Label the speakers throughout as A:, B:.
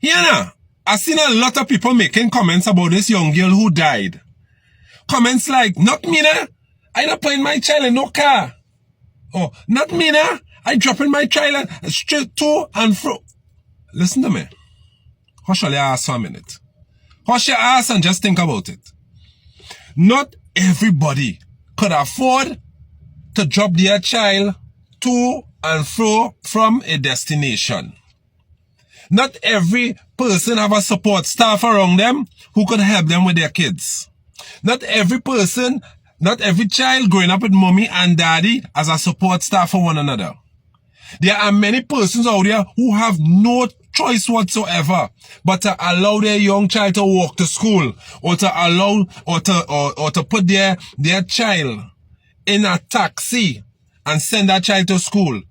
A: Yeah, I've seen a lot of people making comments about this young girl who died. Comments like, not me nah, I not putting my child in no car. Oh, not me nah, I dropping my child straight to and fro. Listen to me. Hush your ass for a minute. Hush your ass and just think about it. Not everybody could afford to drop their child to and fro from a destination. Not every person have a support staff around them who could help them with their kids. Not every person, not every child growing up with mommy and daddy as a support staff for one another. There are many persons out there who have no choice whatsoever but to allow their young child to walk to school, or to allow or to put their child in a taxi and send that child to school,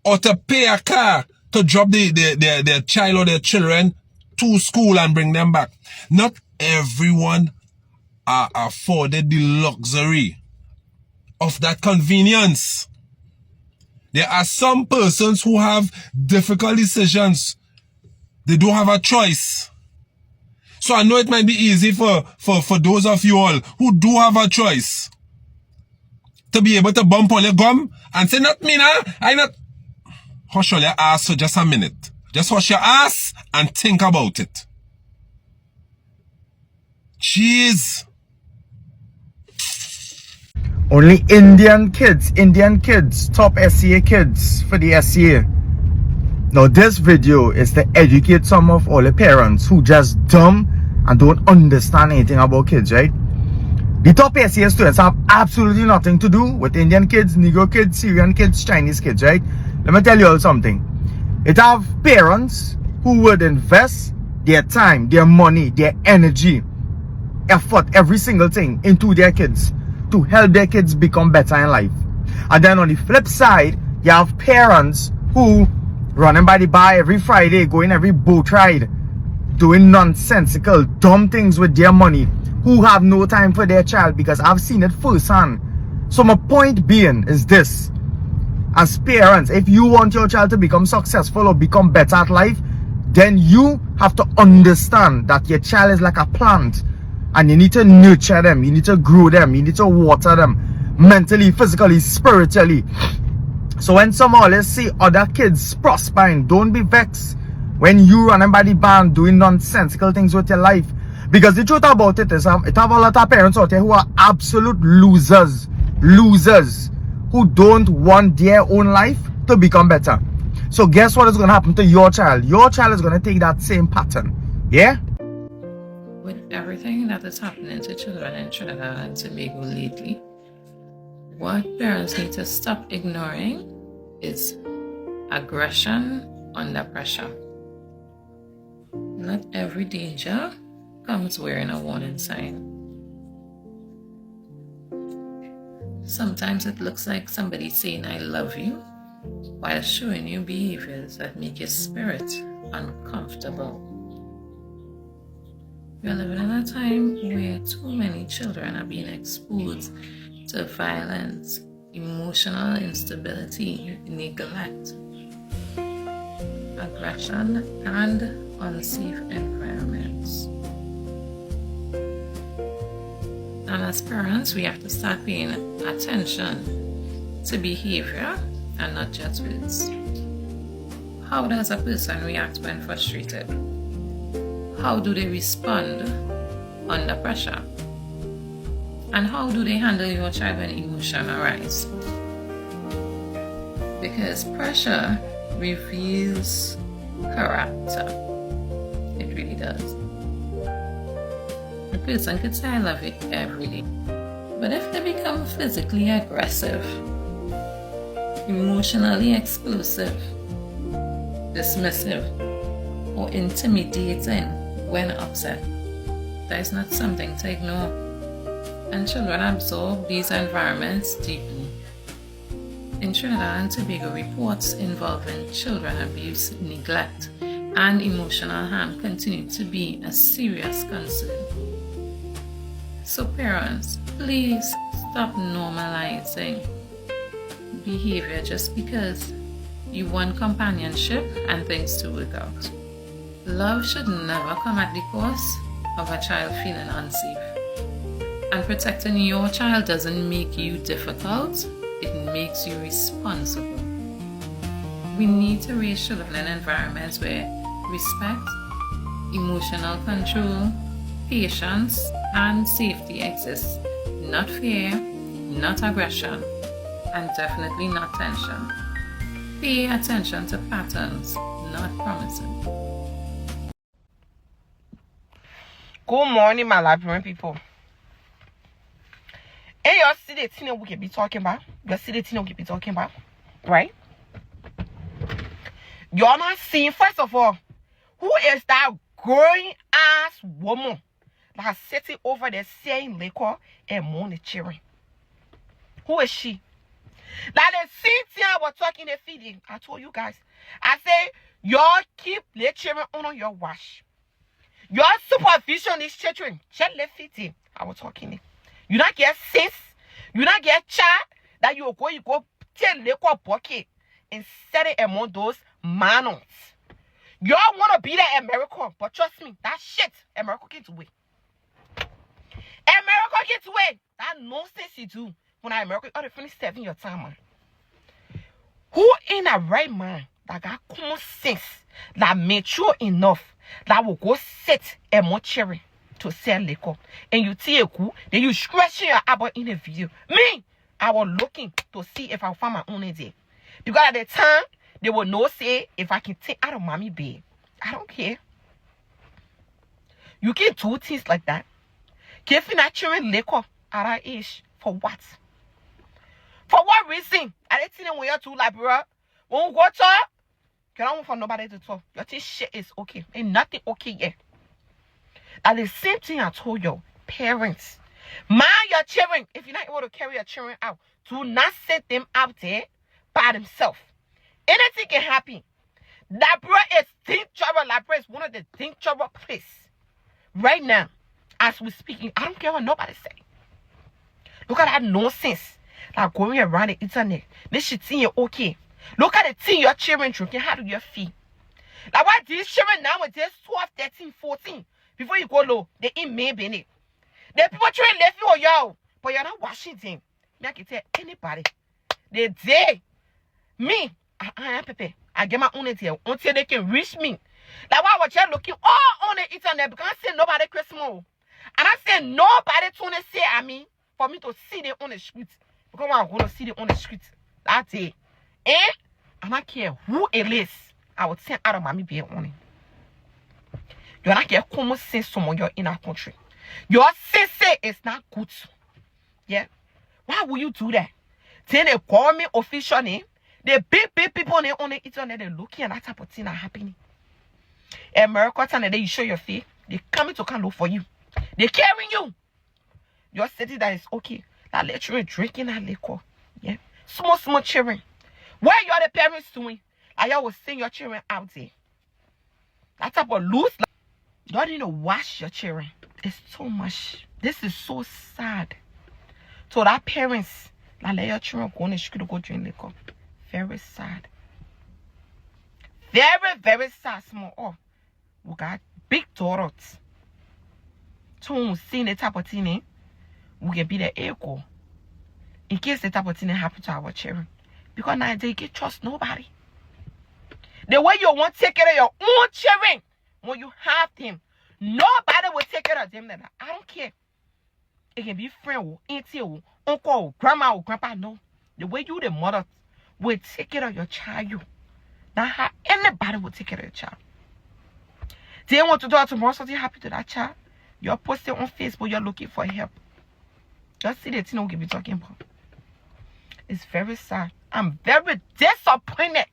A: or to pay a car to drop their child or their children to school and bring them back. Not everyone are afforded the luxury of that convenience. There are some persons who have difficult decisions. They don't have a choice. So I know it might be easy for those of you all who do have a choice to be able to bump on your gum and say, not me nah, I not. Hush your ass for just a minute. Just hush your ass and think about it. Jeez.
B: Only Indian kids, top SCA kids for the SCA. Now this video is to educate some of all the parents who just dumb and don't understand anything about kids, right? The top SCA students have absolutely nothing to do with Indian kids, Negro kids, Syrian kids, Chinese kids, right? Let me tell you all something. It have parents who would invest their time, their money, their energy, effort, every single thing into their kids to help their kids become better in life. And then on the flip side, you have parents who running by the bar every Friday, going every boat ride, doing nonsensical, dumb things with their money, who have no time for their child, because I've seen it firsthand. So my point being is this: as parents, if you want your child to become successful or become better at life, then you have to understand that your child is like a plant, and you need to nurture them, you need to grow them, you need to water them mentally, physically, spiritually. So when some always see other kids prospering, don't be vexed when you running by the band doing nonsensical things with your life. Because the truth about it is, it have a lot of parents out there who are absolute losers, who don't want their own life to become better. So guess what is going to happen to your child? Your child is going to take that same pattern. Yeah?
C: With everything that is happening to children in Trinidad and Tobago lately, what parents need to stop ignoring is aggression under pressure. Not every danger comes wearing a warning sign. Sometimes it looks like somebody saying I love you while showing you behaviors that make your spirit uncomfortable. We are living in a time where too many children are being exposed to violence, emotional instability, neglect, aggression, and unsafe environments. And as parents, we have to start paying attention to behavior and not just words. How does a person react when frustrated? How do they respond under pressure? And how do they handle your child when emotions arise? Because pressure reveals character. It really does. A person could say I love you every day, but if they become physically aggressive, emotionally explosive, dismissive, or intimidating when upset, that is not something to ignore. And children absorb these environments deeply. In Trinidad and Tobago, reports involving children abuse, neglect, and emotional harm continue to be a serious concern. So parents, please stop normalizing behavior just because you want companionship and things to work out. Love should never come at the cost of a child feeling unsafe. And protecting your child doesn't make you difficult, it makes you responsible. We need to raise children in environments where respect, emotional control, patience, and safety exist. Not fear, not aggression, and definitely not tension. Pay attention to patterns, not promises.
D: Good morning, my Liberian people. And y'all see the thing we can be talking about? Y'all see the thing we can be talking about? Right? Y'all not seeing, first of all, who is that growing ass woman that's sitting over there saying liquor and money cheering? Who is she? Like the same thing I was talking in the feeding. I told you guys. I say, y'all keep the children on your watch. Your supervision is children. Check the feeding. I was talking. You not get sense. You not get chat that you go tell liquor bucket and set it among those manners. Y'all want to be like America, but trust me, that shit, America gets away. America gets away. That nonsense you do when America ought to finish serving your time, man. Who in a right mind that got common sense, that mature enough, that will go sit a more cherry to sell liquor, and you see a cool, then you scratching your elbow in the video. Me, I was looking to see if I found my own idea. Because at the time, they will know say if I can take out of mommy bed. I don't care. You can do things like that. Giving that children liquor at our age. For what? For what reason? I didn't think when you're too like, bro. When we go talk, you don't want for nobody to talk. Your this shit is okay. Ain't nothing okay yet. That the same thing I told you. Parents. Mind your children. If you're not able to carry your children out, do not send them out there by themselves. Anything can happen. Labra is dangerous. Labra is one of the dangerous places. Right now, as we're speaking, I don't care what nobody say. Look at that nonsense. Like going around the internet. This shit thing is okay. Look at the thing your children drinking. How do you feel? Like why these children nowadays 12, 13, 14. Before you go low, they ain't maybe in it. The people trying to left you or y'all. But you're not watching them. I can tell anybody. They day. Me. I am Pepe. I get my own idea until they can reach me. Like why was you looking all on the internet because I say nobody Christmas. And I say nobody trying to say I mean for me to see them on the street. Because I'm going to see them on the street. That's it. And I don't care who it is. I would send out of mommy being on it. You're not get common sense someone you're in our country. Your sense is not good. Yeah. Why would you do that? Then they call me official name. The big people on the internet, they're looking at that type of thing that happening. America, and you show your face. They coming to come look for you. They carrying you. Your city that is okay. That let you drinking that liquor. Yeah. Small children. Where you are the parents doing? Like y'all will send your children out there. That type of loose. You need to wash your children. It's too much. This is so sad. So that parents that let your children go on the street to go drink liquor. Very sad. Very, very sad. Small. Oh, we got big daughters. So when we see the type of thing, we can be the echo. In case the type of thing happen to our children. Because now they can trust nobody. The way you want to take care of your own children, when you have them, nobody will take care of them. Then I don't care. It can be friend or auntie or uncle or grandma or grandpa. No. The way you the mother will take care of your child. Not how anybody will take care of your child. They want to do tomorrow something happen to that child. You're posting on Facebook, you're looking for help. Just see the thing we'll be talking about. It's very sad. I'm very disappointed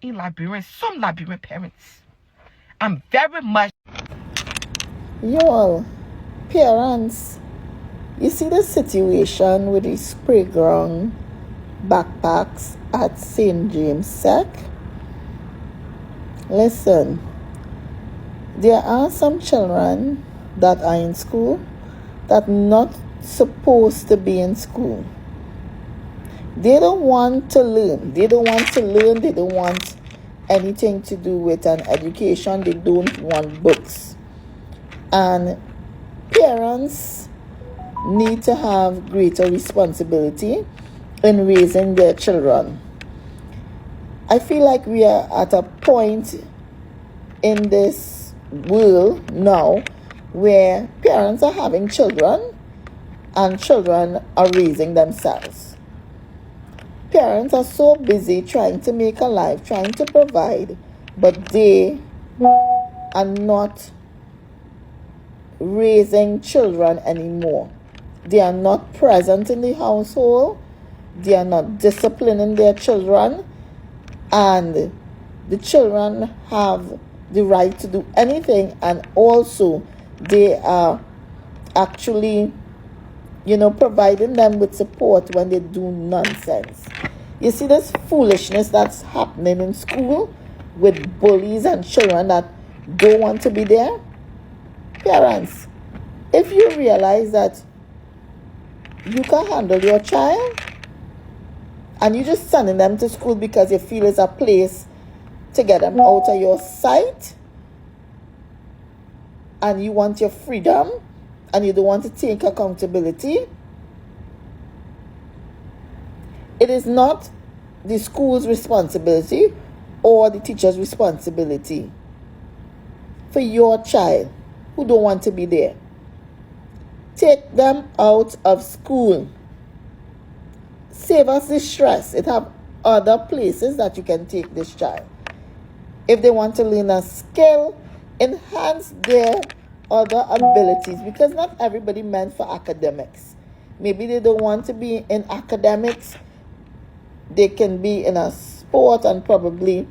D: in Liberian, some Liberian parents. I'm very much.
E: Y'all, parents, you see the situation with the spray ground backpacks at St. James Sec? Listen, there are some children that are in school that not supposed to be in school. They don't want to learn. They don't want anything to do with an education. They don't want books. And parents need to have greater responsibility in raising their children. I feel like we are at a point in this world now where parents are having children and children are raising themselves. Parents are so busy trying to make a life, trying to provide, but they are not raising children anymore. They are not present in the household. They are not disciplining their children. And the children have the right to do anything, and also they are actually, providing them with support when they do nonsense. You see this foolishness that's happening in school with bullies and children that don't want to be there? Parents, if you realize that you can handle your child and you just sending them to school because you feel it's a place to get them out of your sight, and you want your freedom and you don't want to take accountability, it is not the school's responsibility or the teacher's responsibility for your child who don't want to be there. Take them out of school. Save us the stress. It have other places that you can take this child. If they want to learn a skill, enhance their other abilities, because not everybody meant for academics. Maybe they don't want to be in academics. They can be in a sport, and probably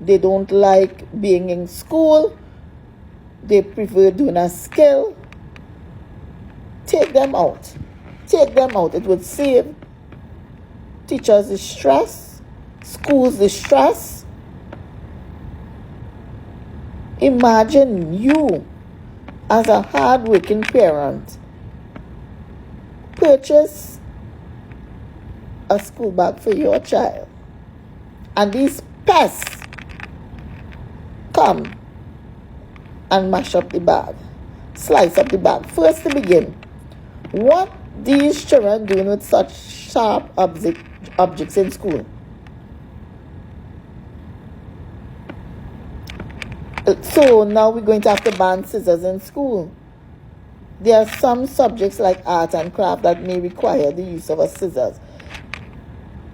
E: they don't like being in school. They prefer doing a skill. Take them out. Take them out. It would save teachers the stress, schools the stress. Imagine you, as a hard-working parent, purchase a school bag for your child, and these pests come and mash up the bag, slice up the bag. First, to begin, what these children doing with such sharp objects in school? So now we're going to have to ban scissors in school. There are some subjects like art and craft that may require the use of a scissors.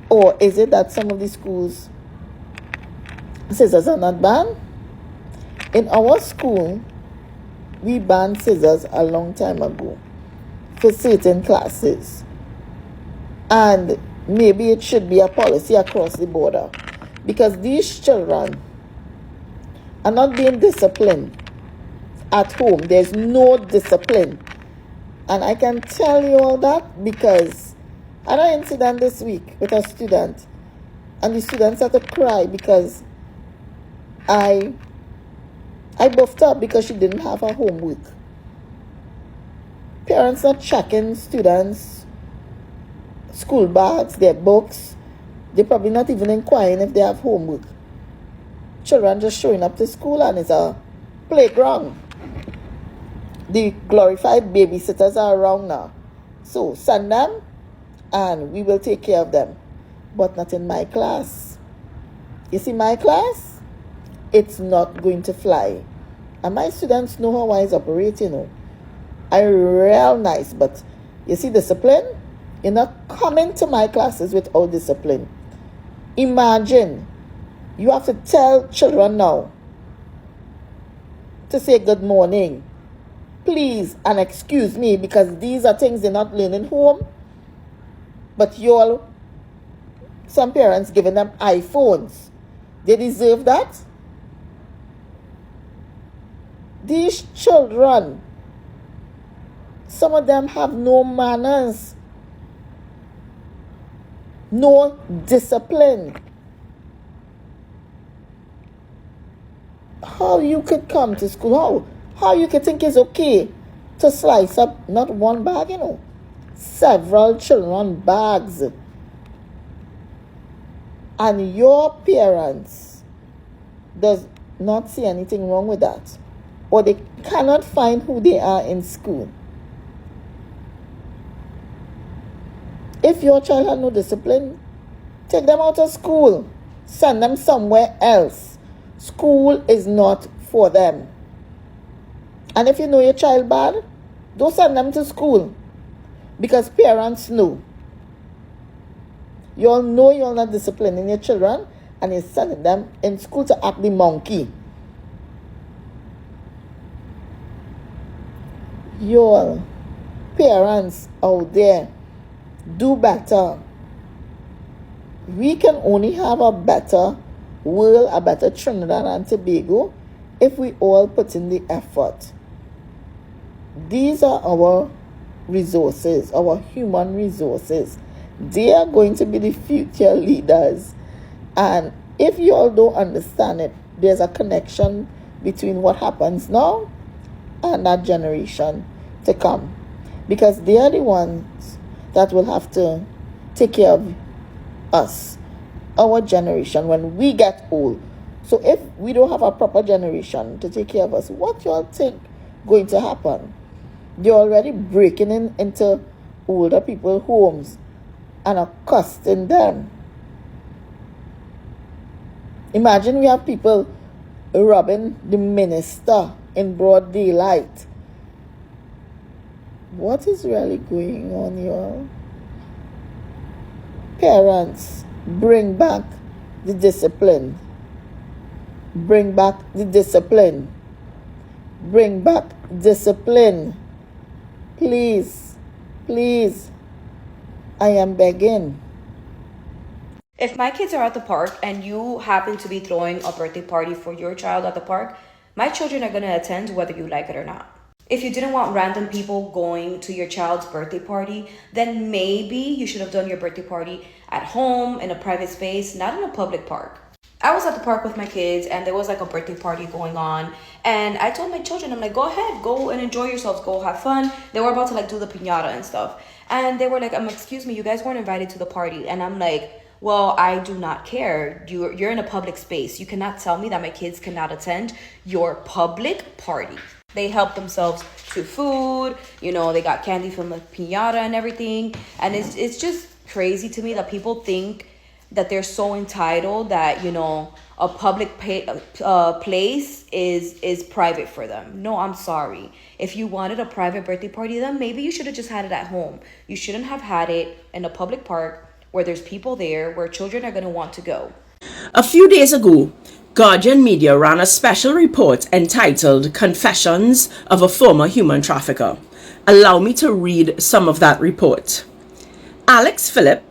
E: Or is it that some of the schools, scissors are not banned? In our school, we banned scissors a long time ago for certain classes. And maybe it should be a policy across the border, because these children are not being disciplined at home. There's no discipline. And I can tell you all that because I had an incident this week with a student, and the student started to cry because I buffed up because she didn't have her homework. Parents are checking students' school bags, their books. They're probably not even inquiring if they have homework. Children just showing up to school and it's a playground. The glorified babysitters are around now. So send them and we will take care of them. But not in my class. You see, my class, it's not going to fly. And my students know how I operate, I'm real nice, but you see, discipline? You're not coming to my classes without discipline. Imagine, you have to tell children now to say good morning, please, and excuse me, because these are things they're not learning home. But some parents giving them iPhones. They deserve that? These children, some of them have no manners, no discipline. How you could come to school? How you could think it's okay to slice up not one bag, several children bags. And your parents does not see anything wrong with that, or they cannot find who they are in school. If your child has no discipline, take them out of school. Send them somewhere else. School is not for them. And if you know your child bad, don't send them to school. Because parents know. You all know you're not disciplining your children, and you're sending them in school to act the monkey. Your parents out there, do better. We can only have a better world, a better Trinidad and Tobago, if we all put in the effort. These are our resources, our human resources. They are going to be the future leaders. And if you all don't understand it, there's a connection between what happens now and that generation to come. Because they are the ones that will have to take care of us, our generation, when we get old. So if we don't have a proper generation to take care of us, what you all think going to happen? They're already breaking into older people's homes and accosting them. Imagine we have people robbing the minister in broad daylight. What is really going on, y'all? Parents, bring back the discipline. Bring back the discipline. Bring back discipline. Please, please, I am begging.
F: If my kids are at the park and you happen to be throwing a birthday party for your child at the park, my children are going to attend whether you like it or not. If you didn't want random people going to your child's birthday party, then maybe you should have done your birthday party at home in a private space, not in a public park. I was at the park with my kids and there was like a birthday party going on, and I told my children, I'm like, go ahead, go and enjoy yourselves, go have fun. They were about to like do the piñata and stuff, and they were like, excuse me, you guys weren't invited to the party. And I'm like, well, I do not care. You're in a public space. You cannot tell me that my kids cannot attend your public party. They helped themselves to food, you know, they got candy from the piñata and everything. And it's just crazy to me that people think that they're so entitled that, you know, a public place is private for them. No, I'm sorry. If you wanted a private birthday party, then maybe you should have just had it at home. You shouldn't have had it in a public park where there's people there, where children are going to want to go.
G: A few days ago, Guardian Media ran a special report entitled Confessions of a Former Human Trafficker. Allow me to read some of that report. Alex Phillip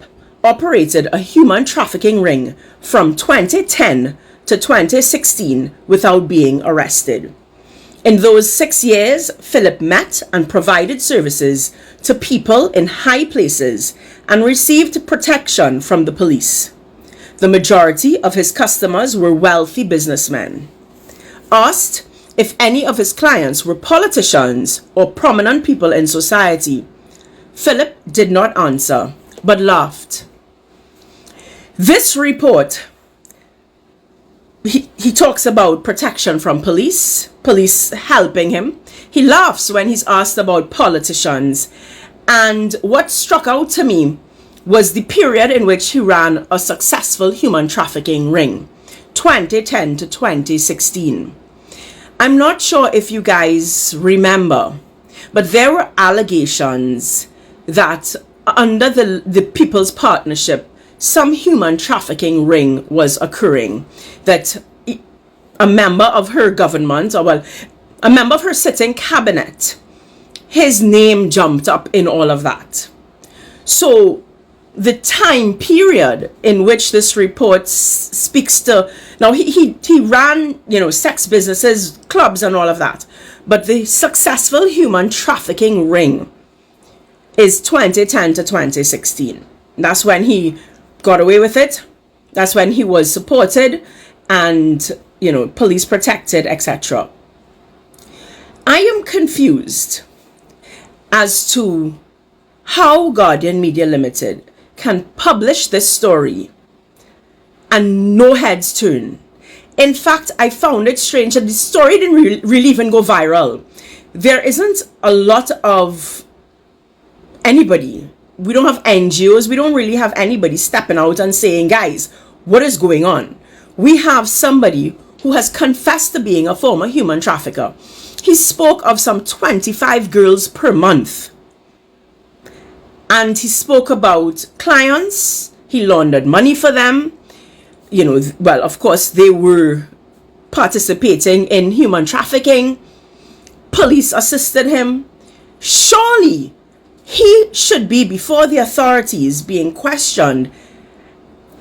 G: operated a human trafficking ring from 2010 to 2016 without being arrested. In those 6 years, Phillip met and provided services to people in high places and received protection from the police. The majority of his customers were wealthy businessmen. Asked if any of his clients were politicians or prominent people in society, Phillip did not answer, but laughed. This report, he talks about protection from police helping him. He laughs when he's asked about politicians. And what struck out to me was the period in which he ran a successful human trafficking ring, 2010 to 2016. I'm not sure if you guys remember, but there were allegations that under the People's Partnership, some human trafficking ring was occurring, that a member of her government, or well, a member of her sitting cabinet, his name jumped up in all of that. So the time period in which this report speaks to, now he ran, you know, sex businesses, clubs and all of that, but the successful human trafficking ring is 2010 to 2016. That's when he got away with it. That's when he was supported and, you know, police protected, etc. I am confused as to how Guardian Media Limited can publish this story and no heads turn. In fact, I found it strange that the story didn't really even go viral. There isn't a lot of anybody. We don't have NGOs. We don't really have anybody stepping out and saying, guys, what is going on? We have somebody who has confessed to being a former human trafficker. He spoke of some 25 girls per month. And he spoke about clients. He laundered money for them. You know, well, of course, they were participating in human trafficking. Police assisted him. Surely, he should be before the authorities being questioned.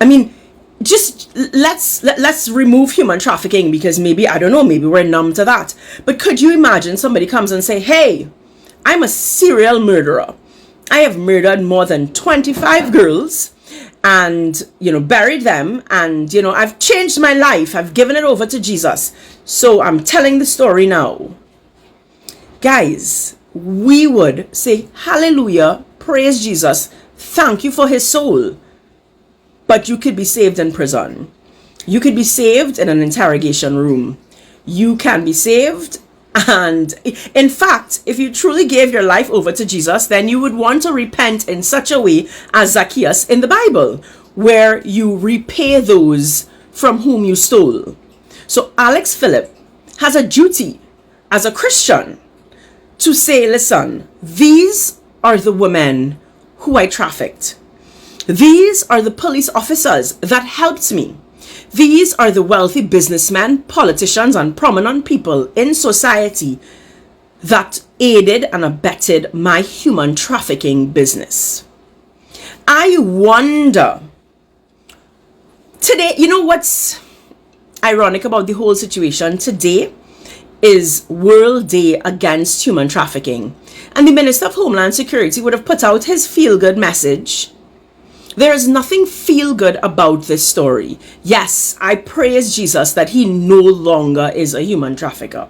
G: I mean, just let's remove human trafficking because maybe, I don't know, maybe we're numb to that. But could you imagine somebody comes and say, hey, I'm a serial murderer. I have murdered more than 25 girls and, you know, buried them. And, you know, I've changed my life. I've given it over to Jesus. So I'm telling the story now. Guys, we would say, hallelujah, praise Jesus. Thank you for his soul. But you could be saved in prison. You could be saved in an interrogation room. You can be saved. And in fact, if you truly gave your life over to Jesus, then you would want to repent in such a way as Zacchaeus in the Bible, where you repay those from whom you stole. So Alex Phillip has a duty as a Christian to say, listen, these are the women who I trafficked. These are the police officers that helped me. These are the wealthy businessmen, politicians, and prominent people in society that aided and abetted my human trafficking business. I wonder, today, you know what's ironic about the whole situation? Today is World Day Against Human Trafficking. And the Minister of Homeland Security would have put out his feel-good message. There is nothing feel-good about this story. Yes, I praise Jesus that he no longer is a human trafficker.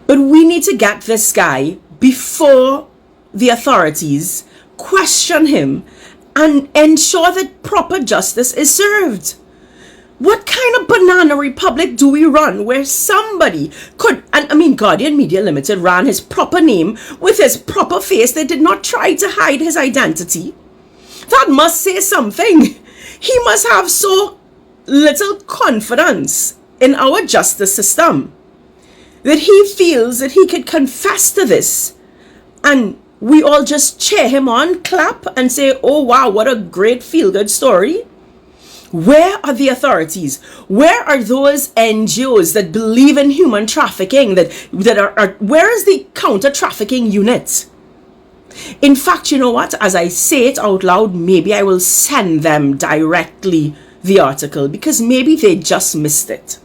G: But we need to get this guy before the authorities, question him, and ensure that proper justice is served. What kind of banana republic do we run where somebody could, and I mean, Guardian Media Limited ran his proper name with his proper face. They did not try to hide his identity. That must say something. He must have so little confidence in our justice system that he feels that he could confess to this and we all just cheer him on, clap and say, oh wow, what a great feel-good story. Where are the authorities? Where are those NGOs that believe in human trafficking, where is the counter-trafficking unit? In fact, you know what? As I say it out loud, maybe I will send them directly the article because maybe they just missed it.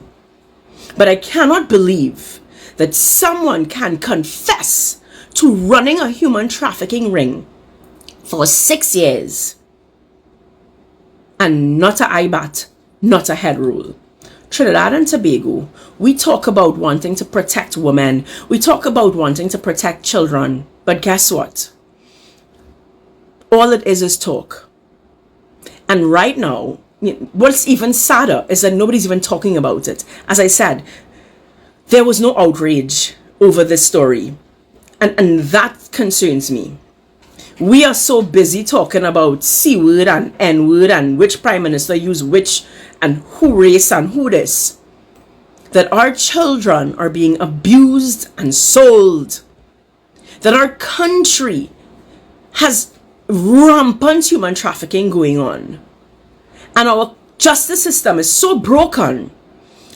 G: But I cannot believe that someone can confess to running a human trafficking ring for 6 years and not a IBAT, not a head rule. Trinidad and Tobago, we talk about wanting to protect women. We talk about wanting to protect children. But guess what? All it is talk. And right now, what's even sadder is that nobody's even talking about it. As I said, there was no outrage over this story. And that concerns me. We are so busy talking about C-word and N-word and which prime minister used which and who race and who this, that our children are being abused and sold. That our country has rampant human trafficking going on. And our justice system is so broken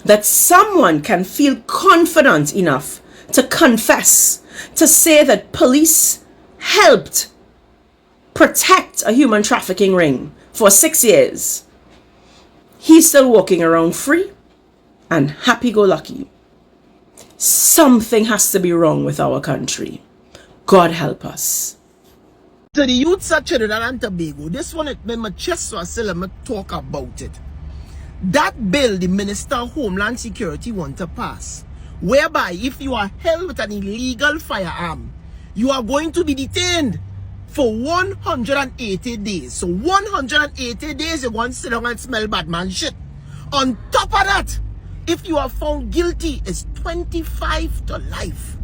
G: that someone can feel confident enough to confess, to say that police helped protect a human trafficking ring for 6 years. He's still walking around free and happy-go-lucky. Something has to be wrong with our country. God help us.
H: To the youths of Trinidad and Tobago, this one, when my chest was still, let me talk about it. That bill the Minister of Homeland Security want to pass, whereby if you are held with an illegal firearm, you are going to be detained for 180 days. So 180 days, you're going to sit down and smell bad man shit. On top of that, If you are found guilty, it's 25 to life.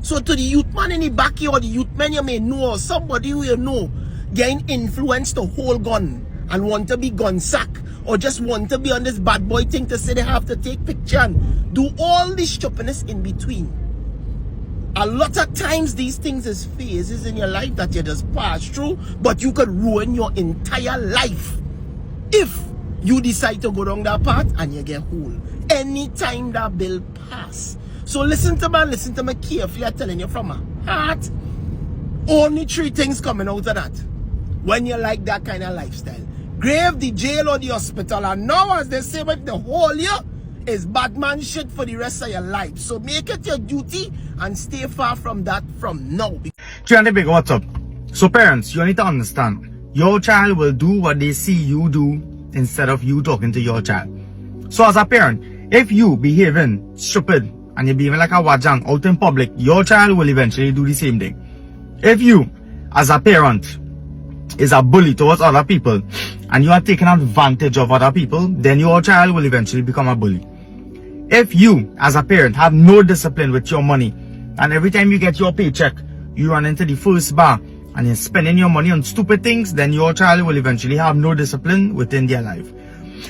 H: So to the youth man in the backyard, the youth man you may know, or somebody who you know, getting influence to hold gun and want to be gun sack, or just want to be on this bad boy thing to say they have to take picture and do all this stupidness in between. A lot of times these things is phases in your life that you just pass through, but you could ruin your entire life if you decide to go down that path and you get whole. Anytime that bill pass. So listen to me carefully. I'm telling you from my heart. Only 3 things coming out of that. When you like that kind of lifestyle. Grave, the jail, or the hospital. And now, as they say, with the whole year is Batman shit for the rest of your life. So make it your duty and stay far from that from now.
B: Trinidad, what's up? So parents, you need to understand. Your child will do what they see you do instead of you talking to your child. So as a parent, if you behaving stupid and you're behaving like a wajang out in public, your child will eventually do the same thing. If you, as a parent, is a bully towards other people and you are taking advantage of other people, then your child will eventually become a bully. If you, as a parent, have no discipline with your money and every time you get your paycheck, you run into the first bar and you're spending your money on stupid things, then your child will eventually have no discipline within their life.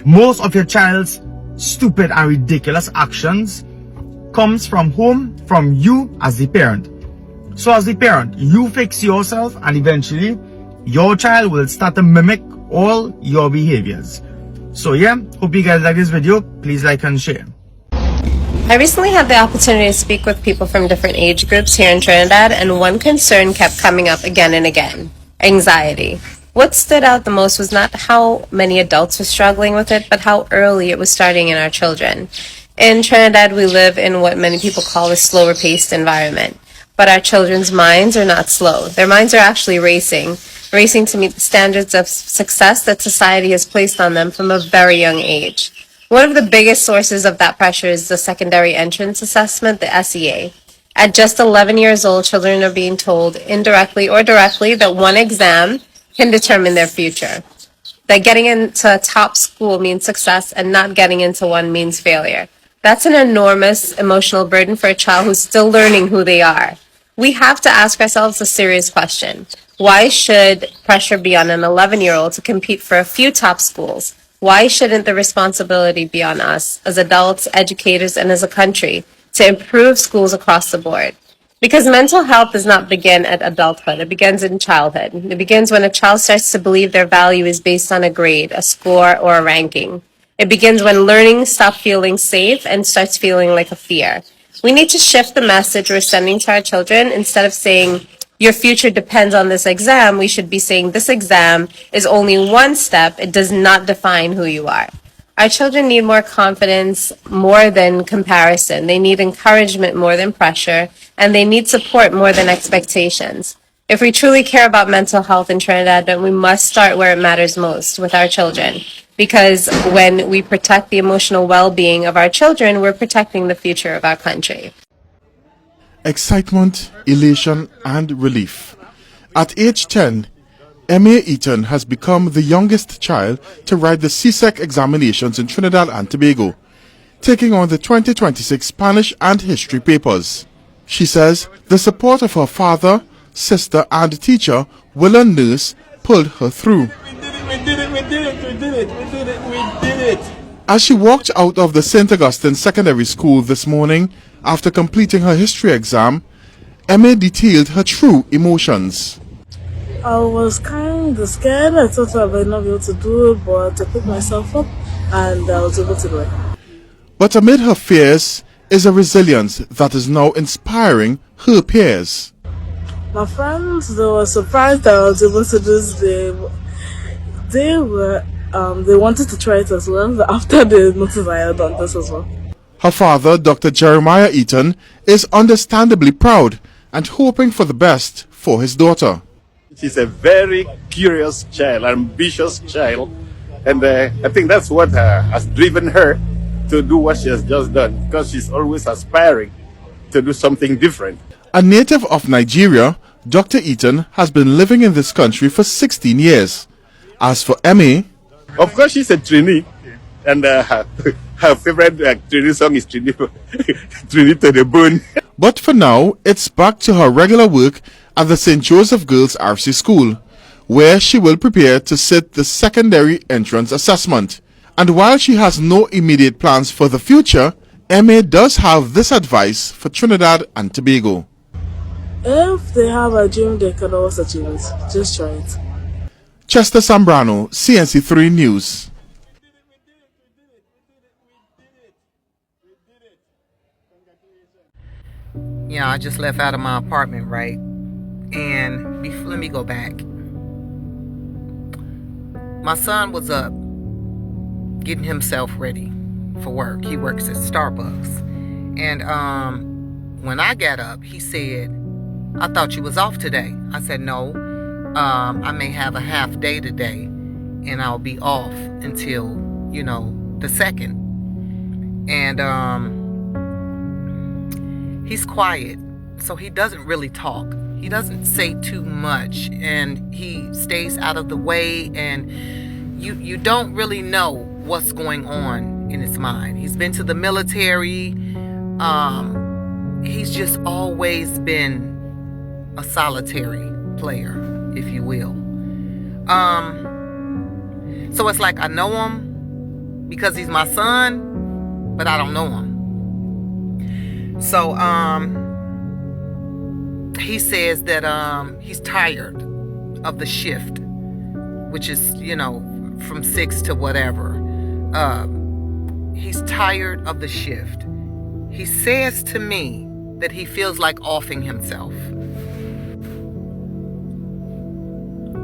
B: Most of your child's stupid and ridiculous actions comes from home, from you as the parent. So as the parent, you fix yourself and eventually your child will start to mimic all your behaviors. So yeah, hope you guys like this video. Please like and share.
I: I recently had the opportunity to speak with people from different age groups here in Trinidad, and one concern kept coming up again and again: anxiety. What stood out the most was not how many adults were struggling with it, but how early it was starting in our children. In Trinidad, we live in what many people call a slower paced environment. But our children's minds are not slow. Their minds are actually racing to meet the standards of success that society has placed on them from a very young age. One of the biggest sources of that pressure is the secondary entrance assessment, the SEA. At just 11 years old, children are being told, indirectly or directly, that one exam can determine their future. That getting into a top school means success and not getting into one means failure. That's an enormous emotional burden for a child who's still learning who they are. We have to ask ourselves a serious question. Why should pressure be on an 11-year-old to compete for a few top schools? Why shouldn't the responsibility be on us as adults, educators, and as a country to improve schools across the board? Because mental health does not begin at adulthood. It begins in childhood. It begins when a child starts to believe their value is based on a grade, a score, or a ranking. It begins when learning stops feeling safe and starts feeling like a fear. We need to shift the message we're sending to our children. Instead of saying, your future depends on this exam, we should be saying, this exam is only one step. It does not define who you are. Our children need more confidence more than comparison. They need encouragement more than pressure, and they need support more than expectations. If we truly care about mental health in Trinidad, then we must start where it matters most, with our children. Because when we protect the emotional well-being of our children, we're protecting the future of our country.
J: Excitement, elation, and relief. At age 10, M.A. Eaton has become the youngest child to write the CSEC examinations in Trinidad and Tobago, taking on the 2026 Spanish and History papers. She says the support of her father, sister, and teacher, Willa Nurse, pulled her through.
H: We did it.
J: As she walked out of the St. Augustine Secondary School this morning after completing her history exam, Emma detailed her true emotions.
K: I was kind of scared. I thought I might not be able to do it, but I picked myself up and I was able to do it.
J: But amid her fears is a resilience that is now inspiring her peers.
K: My friends, they were surprised that I was able to do this. They wanted to try it as well after they noticed I had done this as well.
J: Her father, Dr. Jeremiah Eaton, is understandably proud and hoping for the best for his daughter.
L: She's a very curious child, ambitious child, and I think that's what has driven her to do what she has just done, because she's always aspiring to do something different.
J: A native of Nigeria, Dr. Eaton has been living in this country for 16 years. As for Emmy,
L: of course she's a trainee, and her favorite Trini song is Trini, Trini to the Bone.
J: But for now, it's back to her regular work at the St. Joseph Girls RC School, where she will prepare to sit the secondary entrance assessment. And while she has no immediate plans for the future, Emma does have this advice for Trinidad and Tobago.
K: If they have a dream, they can always achieve it. Just try it.
J: Chester Sambrano, CNC3 News.
D: Yeah, I just left out of my apartment, right? And let me go back. My son was up getting himself ready for work. He works at Starbucks. And when I got up, he said, "I thought you was off today." I said, "No, I may have a half day today and I'll be off until, the 2nd. And he's quiet, so he doesn't really talk. He doesn't say too much, and he stays out of the way, and you don't really know what's going on in his mind. He's been to the military. He's just always been a solitary player, if you will. So it's like I know him because he's my son, but I don't know him. So he says that he's tired of the shift, which is, from 6 to whatever. He's tired of the shift. He says to me that he feels like offing himself.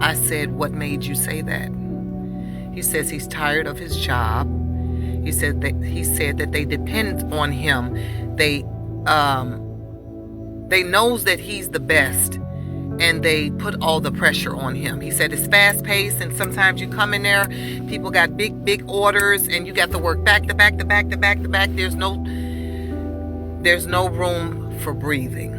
D: I said, "What made you say that?" He says he's tired of his job. He said that they depend on him. They knows that he's the best, and they put all the pressure on him. He said it's fast paced, and sometimes you come in there, people got big orders, and you got to work back to back to back to back to back. There's no room for breathing.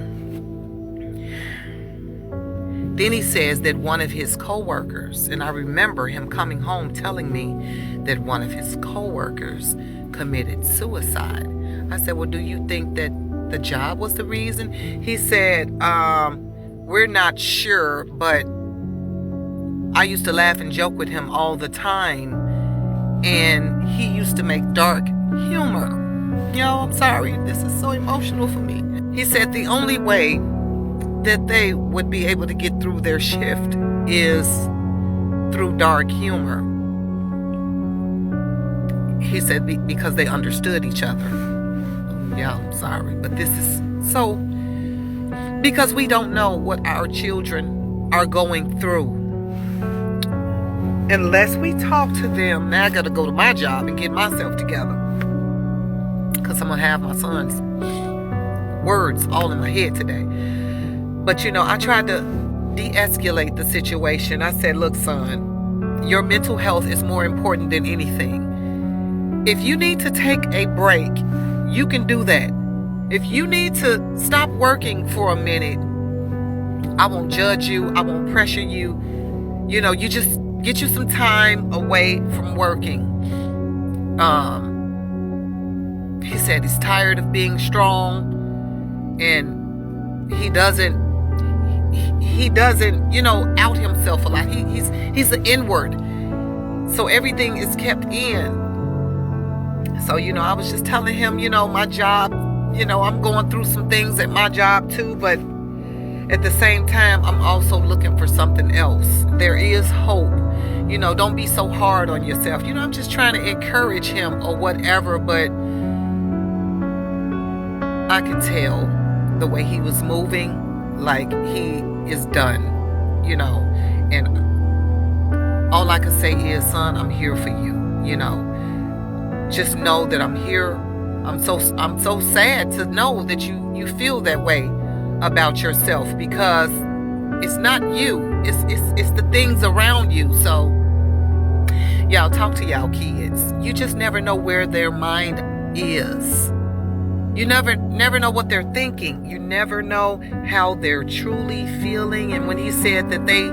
D: Then he says that one of his co-workers, and I remember him coming home telling me that one of his co-workers committed suicide. I said, "Well, do you think that the job was the reason?" He said, "We're not sure, but I used to laugh and joke with him all the time, and he used to make dark humor." I'm sorry, this is so emotional for me. He said the only way that they would be able to get through their shift is through dark humor. He said because they understood each other. Yeah, I'm sorry, but this is so, because we don't know what our children are going through unless we talk to them. Now I gotta go to my job and get myself together, because I'm gonna have my son's words all in my head today. But I tried to de-escalate the situation. I said, "Look, son, your mental health is more important than anything. If you need to take a break, you can do that. If you need to stop working for a minute, I won't judge you. I won't pressure you. You just get you some time away from working." He said he's tired of being strong, and he doesn't out himself a lot. He's an inward, so everything is kept in. So I was just telling him, my job, I'm going through some things at my job too, but at the same time, I'm also looking for something else. There is hope. Don't be so hard on yourself. I'm just trying to encourage him or whatever, but I could tell the way he was moving, like he is done, and all I can say is, "Son, I'm here for you, just know that I'm here." I'm so sad to know that you feel that way about yourself, because it's not you, it's the things around you. So y'all talk to y'all kids. You just never know where their mind is. You never know what they're thinking. You never know how they're truly feeling. And when he said that they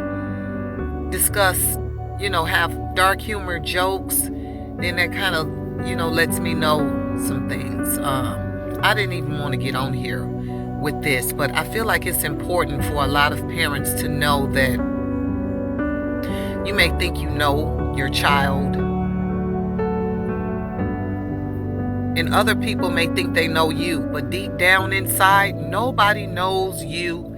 D: discuss, have dark humor jokes, then that kind of lets me know some things. I didn't even want to get on here with this, but I feel like it's important for a lot of parents to know that you may think you know your child, and other people may think they know you, but deep down inside, nobody knows you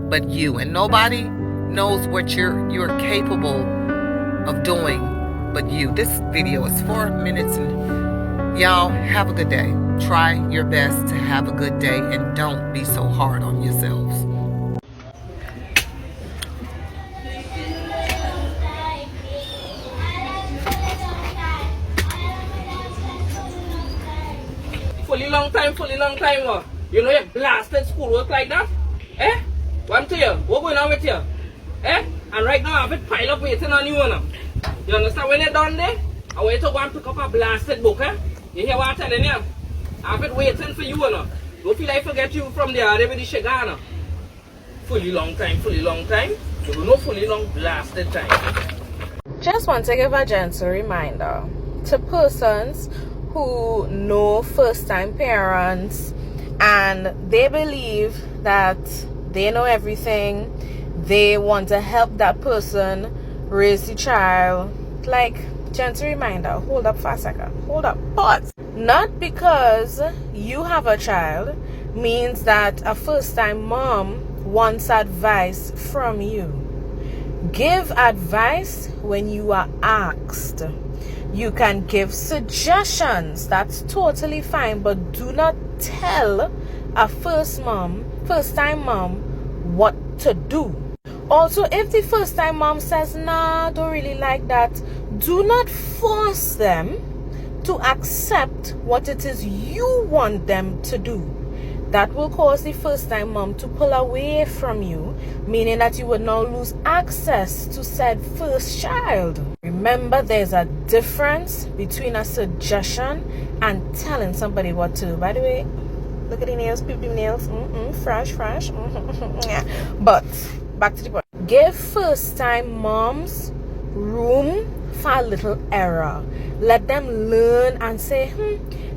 D: but you, and nobody knows what you're capable of doing but you. This video is 4 minutes, and y'all have a good day. Try your best to have a good day, and don't be so hard on yourselves.
M: Fully long time, no. You know you blasted schoolwork like that? Eh? One to you. What going on with you? Eh? And right now I have it pile up waiting on you now. You understand? When you're done there, I want you to go and pick up a blasted book, eh? You hear what I'm telling you? I have it waiting for you now. Don't feel like forget you from there already with the Shagana. Fully long time. You don't know fully long blasted time.
N: Just want to give a gentle reminder to persons who know first-time parents and they believe that they know everything. They want to help that person raise the child. Like, gentle reminder, hold up for a second. Hold up, pause. Not because you have a child means that a first-time mom wants advice from you. Give advice when you are asked. You can give suggestions, that's totally fine, but do not tell a first-time mom what to do. Also, if the first-time mom says, nah, don't really like that, do not force them to accept what it is you want them to do. That will cause the first-time mom to pull away from you, meaning that you would now lose access to said first child. Remember, there's a difference between a suggestion and telling somebody what to do. By the way, look at the nails, peep the nails, fresh. Yeah. But back to the point. Give first-time moms room for a little error. Let them learn and say,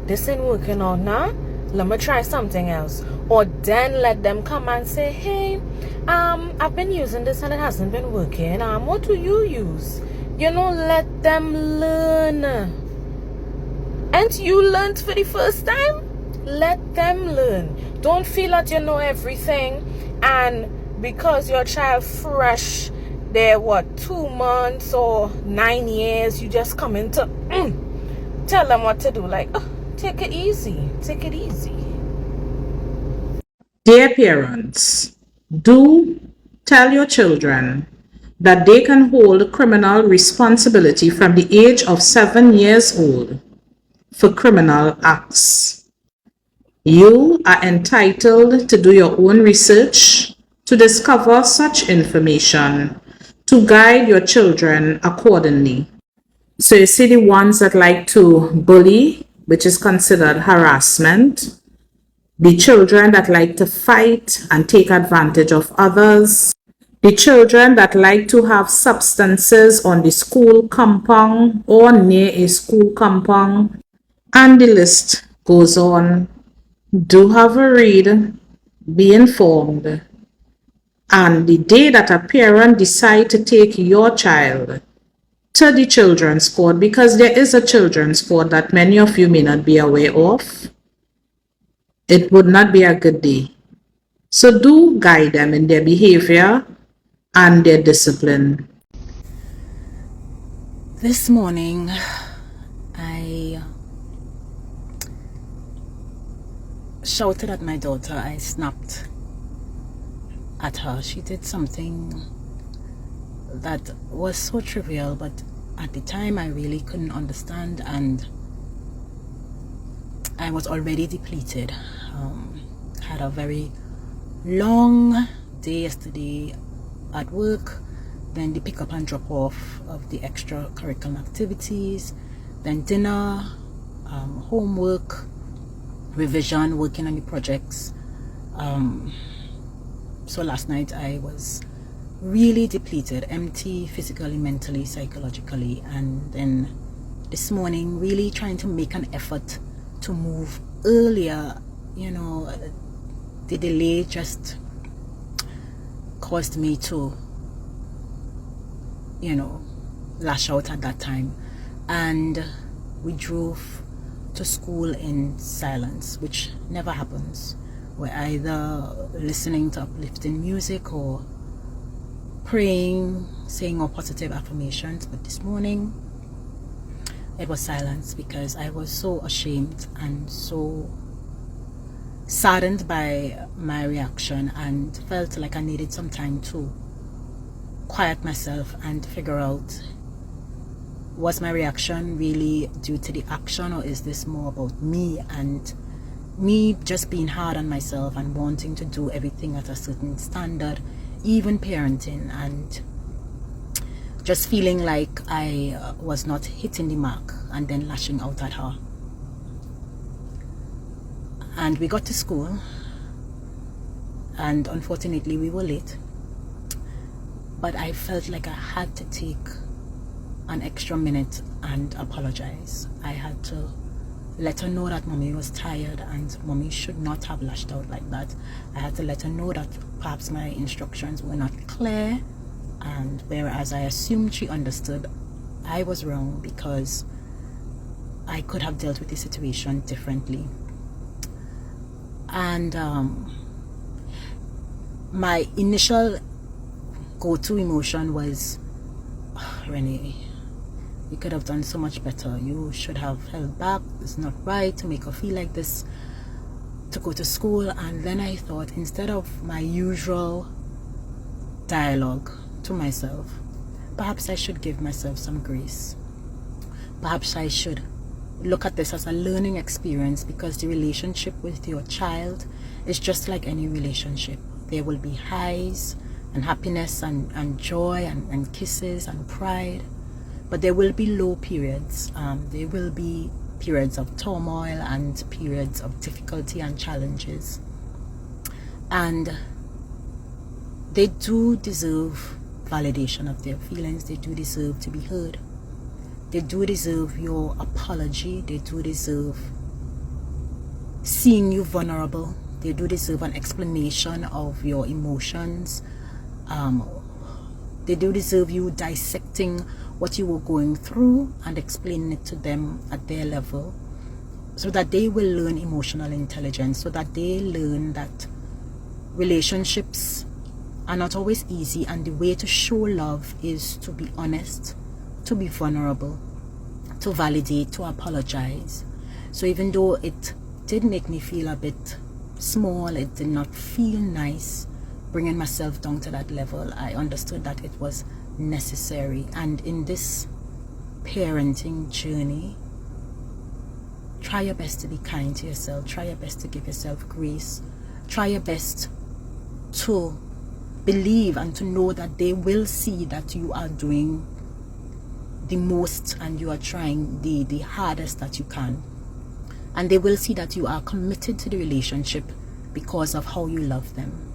N: this ain't working out now. Let me try something else. Or then let them come and say, hey, I've been using this and it hasn't been working. What do you use? Let them learn. And you learned for the first time? Let them learn. Don't feel that you know everything, and because your child fresh, they're 2 months or 9 years, you just come in to tell them what to do. Like, take it easy.
O: Dear parents, do tell your children that they can hold criminal responsibility from the age of 7 years old for criminal acts. You are entitled to do your own research to discover such information, to guide your children accordingly. So you see the ones that like to bully, which is considered harassment, the children that like to fight and take advantage of others, the children that like to have substances on the school compound or near a school compound, and the list goes on. Do have a read, be informed, and the day that a parent decide to take your child to the children's court, because there is a children's court that many of you may not be aware of, it would not be a good day. So do guide them in their behavior and their discipline.
P: This morning, I shouted at my daughter. I snapped at her. She did something that was so trivial, but at the time I really couldn't understand, and I was already depleted. Had a very long day yesterday at work, then the pick up and drop off of the extracurricular activities, then dinner, homework, revision, working on the projects. So last night I was really depleted, empty physically, mentally, psychologically, and then this morning, really trying to make an effort to move earlier. You know, the delay just caused me to, you know, lash out at that time. And we drove to school in silence, which never happens. We're either listening to uplifting music or praying, saying our positive affirmations. But this morning it was silence because I was so ashamed and so saddened by my reaction, and felt like I needed some time to quiet myself and figure out, was my reaction really due to the action, or is this more about me and me just being hard on myself and wanting to do everything at a certain standard, even parenting, and just feeling like I was not hitting the mark and then lashing out at her. And we got to school, and unfortunately we were late, but I felt like I had to take an extra minute and apologize. I had to let her know that mommy was tired and mommy should not have lashed out like that. I had to let her know that perhaps my instructions were not clear, and whereas I assumed she understood, I was wrong because I could have dealt with the situation differently. And my initial go-to emotion was, oh, Renee, you could have done so much better. You should have held back. It's not right to make her feel like this to go to school. And then I thought, instead of my usual dialogue to myself, perhaps I should give myself some grace. Perhaps I should look at this as a learning experience, because the relationship with your child is just like any relationship. There will be highs and happiness and joy and kisses and pride, but there will be low periods. There will be periods of turmoil and periods of difficulty and challenges, and they do deserve validation of their feelings. They do deserve to be heard. They do deserve your apology. They do deserve seeing you vulnerable. They do deserve an explanation of your emotions. They do deserve you dissecting what you were going through and explaining it to them at their level, so that they will learn emotional intelligence, so that they learn that relationships are not always easy, and the way to show love is to be honest, to be vulnerable, to validate, to apologize. So even though it did make me feel a bit small, it did not feel nice bringing myself down to that level, I understood that it was necessary. And in this parenting journey, try your best to be kind to yourself. Try your best to give yourself grace. Try your best to believe and to know that they will see that you are doing the most and you are trying the hardest that you can, and they will see that you are committed to the relationship because of how you love them.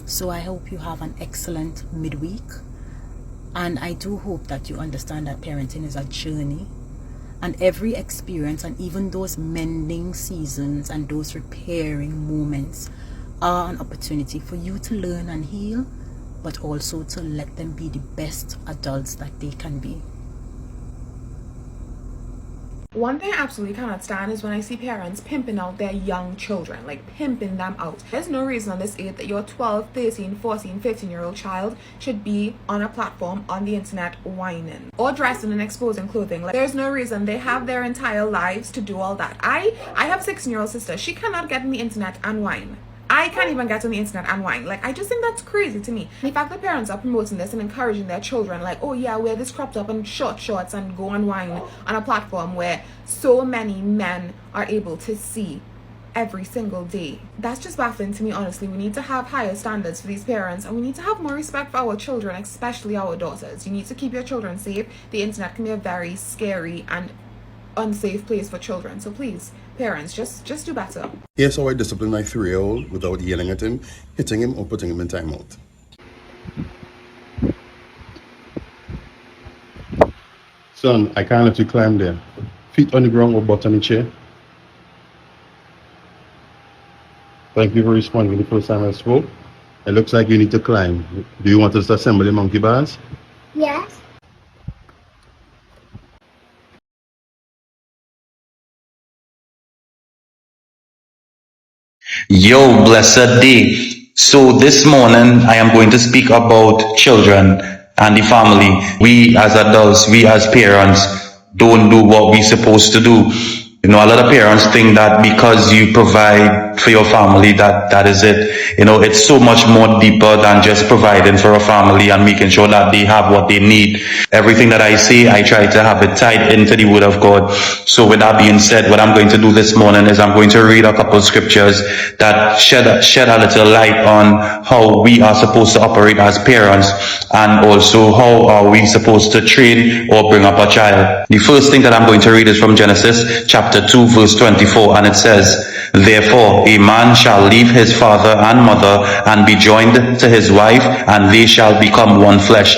P: So I hope you have an excellent midweek, and I do hope that you understand that parenting is a journey, and every experience and even those mending seasons and those repairing moments are an opportunity for you to learn and heal, but also to let them be the best adults that they can be.
N: One thing I absolutely cannot stand is when I see parents pimping out their young children, like pimping them out. There's no reason on this age that your 12, 13, 14, 15-year-old child should be on a platform on the internet whining or dressing in exposing clothing. Like, there's no reason. They have their entire lives to do all that. I have a 16-year-old sister. She cannot get on the internet and whine. I can't even get on the internet and whine. Like, I just think that's crazy to me. The fact that parents are promoting this and encouraging their children, like, oh yeah, wear this cropped up and short shorts and go and whine on a platform where so many men are able to see every single day. That's just baffling to me, honestly. We need to have higher standards for these parents, and we need to have more respect for our children, especially our daughters. You need to keep your children safe. The internet can be a very scary and unsafe place for children. So please, parents, just do better.
Q: Here's how I discipline my 3-year-old without yelling at him, hitting him, or putting him in timeout. Son, I can't let you climb there. Feet on the ground or butt on the chair. Thank you for responding the first time I spoke. It looks like you need to climb. Do you want us to assemble the monkey bars?
R: Yes.
S: Yo, blessed day. So this morning I am going to speak about children and the family. We as adults, we as parents don't do what we're supposed to do. You know, a lot of parents think that because you provide for your family, that is it. You know, it's so much more deeper than just providing for a family and making sure that they have what they need. Everything that I say, I try to have it tied into the Word of God. So with that being said, what I'm going to do this morning is I'm going to read a couple of scriptures that shed a little light on how we are supposed to operate as parents, and also how are we supposed to train or bring up a child. The first thing that I'm going to read is from Genesis chapter 2 verse 24, and it says, "Therefore a man shall leave his father and mother and be joined to his wife, and they shall become one flesh."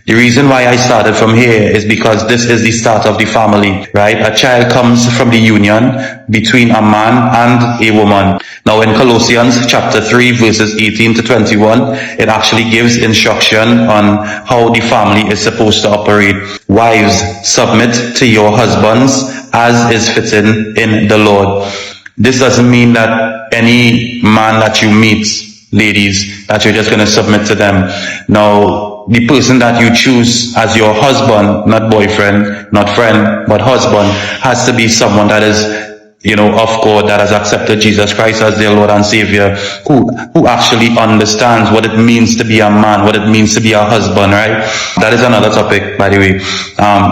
S: The reason why I started from here is because this is the start of the family, right? A child comes from the union between a man and a woman. Now in Colossians chapter 3 verses 18 to 21, it actually gives instruction on how the family is supposed to operate. Wives, submit to your husbands as is fitting in the Lord. This doesn't mean that any man that you meet, ladies, that you're just going to submit to them. Now, the person that you choose as your husband, not boyfriend, not friend, but husband, has to be someone that is, you know, of God, that has accepted Jesus Christ as their Lord and Savior, who actually understands what it means to be a man, what it means to be a husband, right? That is another topic, by the way.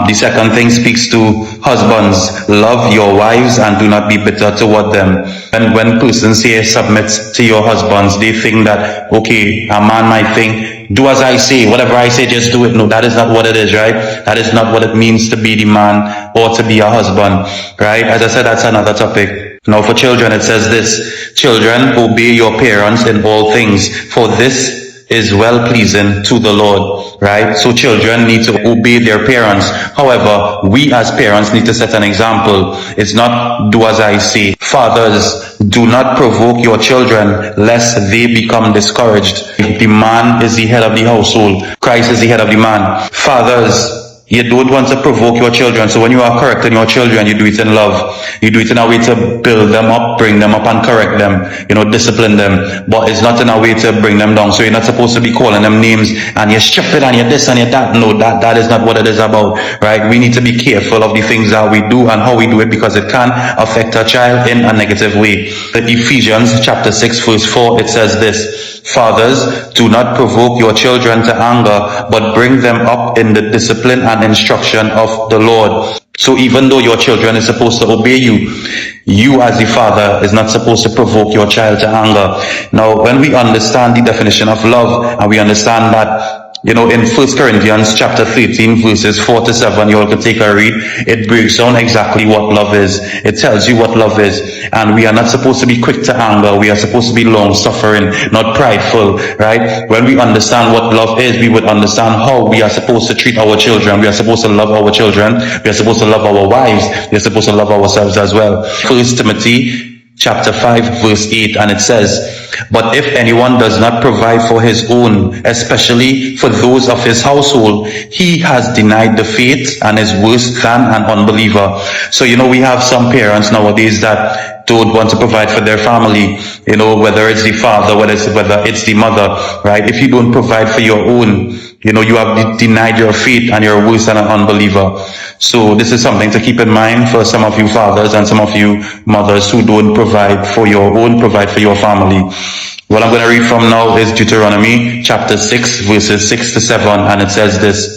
S: The second thing speaks to husbands. Love your wives and do not be bitter toward them. And when persons here submit to your husbands, they think that, okay, a man might think, do as I say, whatever I say, just do it. No, that is not what it is, right? That is not what it means to be the man or to be a husband, right? As I said, that's another topic. Now for children, it says this: "Children, obey your parents in all things, for this is well pleasing to the Lord," right? So children need to obey their parents. However, we as parents need to set an example. It's not do as I say. Fathers, do not provoke your children lest they become discouraged. The man is the head of the household. Christ is the head of the man. Fathers, you don't want to provoke your children. So when you are correcting your children, you do it in love. You do it in a way to build them up, bring them up and correct them, you know, discipline them. But it's not in a way to bring them down. So you're not supposed to be calling them names and you're stupid and you're this and you're that. No, that is not what it is about, right? We need to be careful of the things that we do and how we do it, because it can affect a child in a negative way. In Ephesians chapter 6 verse 4, it says this: "Fathers, do not provoke your children to anger, but bring them up in the discipline and instruction of the Lord." So even though your children is supposed to obey you, you as the father is not supposed to provoke your child to anger. Now, when we understand the definition of love, and we understand that, you know, in 1 Corinthians chapter 13 verses 4 to 7, you all can take a read. It breaks down exactly what love is. It tells you what love is. And we are not supposed to be quick to anger. We are supposed to be long-suffering, not prideful, right? When we understand what love is, we would understand how we are supposed to treat our children. We are supposed to love our children. We are supposed to love our wives. We are supposed to love ourselves as well. 1 Timothy chapter 5 verse 8, and it says, "But if anyone does not provide for his own, especially for those of his household, he has denied the faith and is worse than an unbeliever." So, you know, we have some parents nowadays that don't want to provide for their family, you know, whether it's the father, whether it's the mother, right? If you don't provide for your own, you know, you have denied your faith and you're worse than an unbeliever. So this is something to keep in mind for some of you fathers and some of you mothers who don't provide for your own, provide for your family. What I'm going to read from now is Deuteronomy chapter 6 verses 6 to 7, and it says this: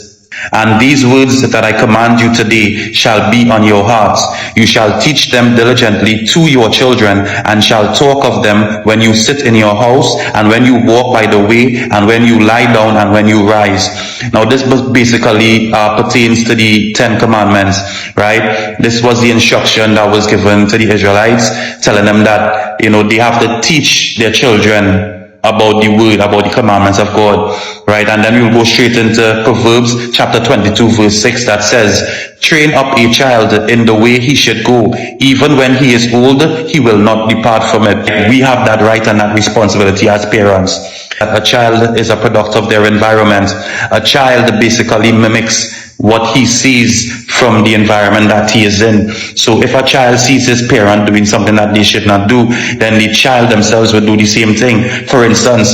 S: "And these words that I command you today shall be on your hearts. You shall teach them diligently to your children, and shall talk of them when you sit in your house, and when you walk by the way, and when you lie down, and when you rise." Now this basically pertains to the 10 commandments, right? This was the instruction that was given to the Israelites, telling them that, you know, they have to teach their children about the word, about the commandments of God, right? And then we'll go straight into Proverbs chapter 22 verse 6 that says, train up a child in the way he should go. Even when he is old, he will not depart from it. We have that right and that responsibility as parents. A child is a product of their environment. A child basically mimics what he sees from the environment that he is in. So if a child sees his parent doing something that they should not do, then the child themselves will do the same thing. For instance,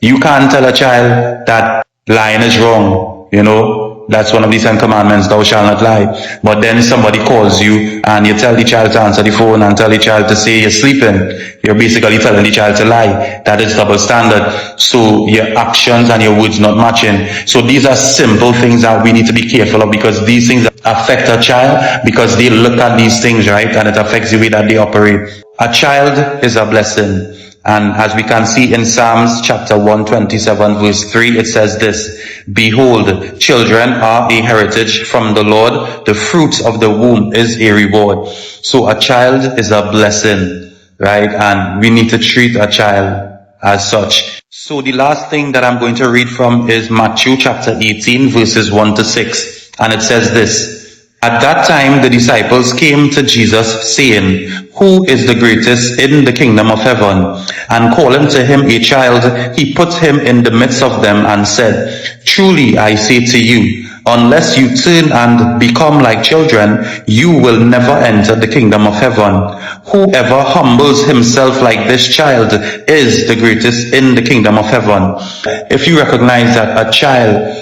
S: you can't tell a child that lying is wrong, you know. That's one of the 10 commandments, thou shalt not lie. But then somebody calls you and you tell the child to answer the phone and tell the child to say you're sleeping. You're basically telling the child to lie. That is double standard. So your actions and your words not matching. So these are simple things that we need to be careful of, because these things affect a child because they look at these things, right? And it affects the way that they operate. A child is a blessing. And as we can see in Psalms chapter 127 verse 3, it says this, behold, children are a heritage from the Lord, the fruit of the womb is a reward. So a child is a blessing, right? And we need to treat a child as such. So the last thing that I'm going to read from is Matthew chapter 18 verses 1 to 6. And it says this, at that time the disciples came to Jesus saying, who is the greatest in the kingdom of heaven? And calling to him a child, he put him in the midst of them and said, truly I say to you, unless you turn and become like children, you will never enter the kingdom of heaven. Whoever humbles himself like this child is the greatest in the kingdom of heaven. If you recognize that a child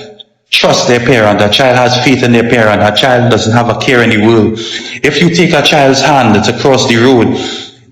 S: trust their parent, a child has faith in their parent, a child doesn't have a care in the world. If you take a child's hand to cross the road,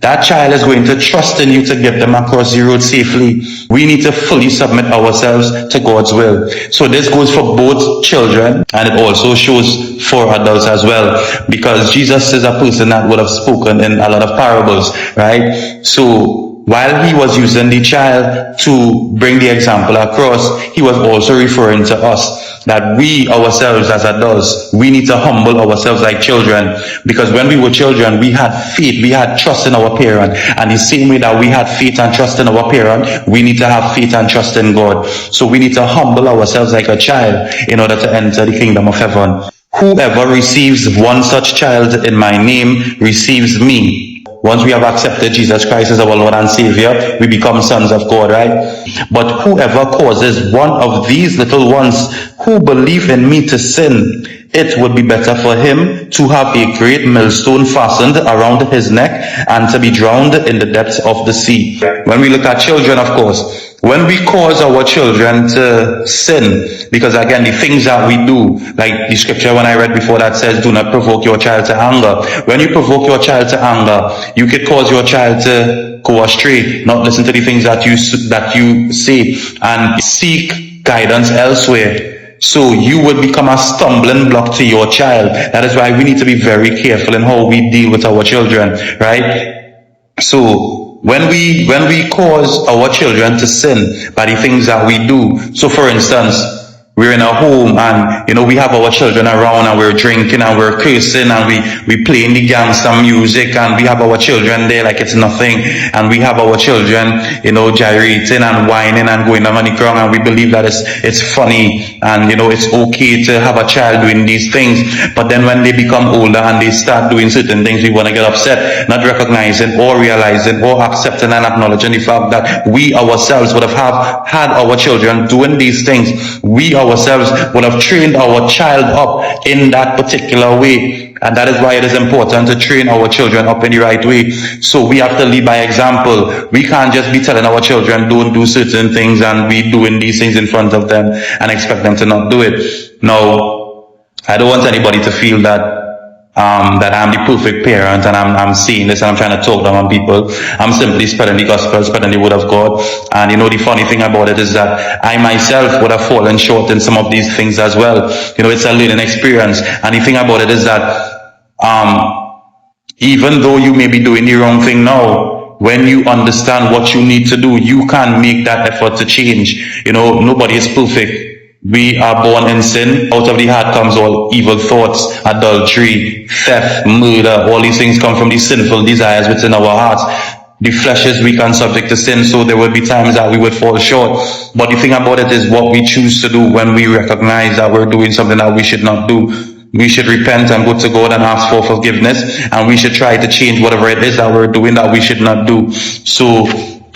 S: that child is going to trust in you to get them across the road safely. We need to fully submit ourselves to God's will. So this goes for both children, and it also shows for adults as well, because Jesus is a person that would have spoken in a lot of parables, right? So while he was using the child to bring the example across, he was also referring to us, that we ourselves as adults, we need to humble ourselves like children, because when we were children, we had faith, we had trust in our parent, and the same way that we had faith and trust in our parent, we need to have faith and trust in God. So we need to humble ourselves like a child in order to enter the kingdom of heaven. Whoever receives one such child in my name receives me. Once we have accepted Jesus Christ as our Lord and Savior, we become sons of God, right? But whoever causes one of these little ones who believe in me to sin, it would be better for him to have a great millstone fastened around his neck and to be drowned in the depths of the sea. When we look at children, of course, when we cause our children to sin, because again, the things that we do, like the scripture when I read before that says, do not provoke your child to anger. When you provoke your child to anger, you could cause your child to go astray, not listen to the things that you say, and seek guidance elsewhere. So you would become a stumbling block to your child. That is why we need to be very careful in how we deal with our children, right? So when we cause our children to sin by the things that we do, so for instance, we're in a home and, you know, we have our children around and we're drinking and we're cursing and we playing the gangster music and we have our children there like it's nothing, and we have our children, you know, gyrating and whining and going on the ground, and we believe that it's funny and, you know, it's okay to have a child doing these things. But then when they become older and they start doing certain things, we want to get upset, not recognizing or realizing or accepting and acknowledging the fact that we ourselves would have had our children doing these things. We ourselves would have trained our child up in that particular way, and that is why it is important to train our children up in the right way. So we have to lead by example. We can't just be telling our children don't do certain things and be doing these things in front of them and expect them to not do it. No, I don't want anybody to feel that that I'm the perfect parent and I'm seeing this and I'm trying to talk down on people. I'm simply spreading the gospel, spreading the word of God. And you know, the funny thing about it is that I myself would have fallen short in some of these things as well. You know, it's a learning experience. And the thing about it is that even though you may be doing the wrong thing now, when you understand what you need to do, you can make that effort to change. You know, nobody is perfect. We are born in sin. Out of the heart comes all evil thoughts, adultery, theft, murder. All these things come from the sinful desires within our hearts. The flesh is weak and subject to sin, so there will be times that we would fall short. But the thing about it is what we choose to do when we recognize that we're doing something that we should not do. We should repent and go to God and ask for forgiveness, and we should try to change whatever it is that we're doing that we should not do. So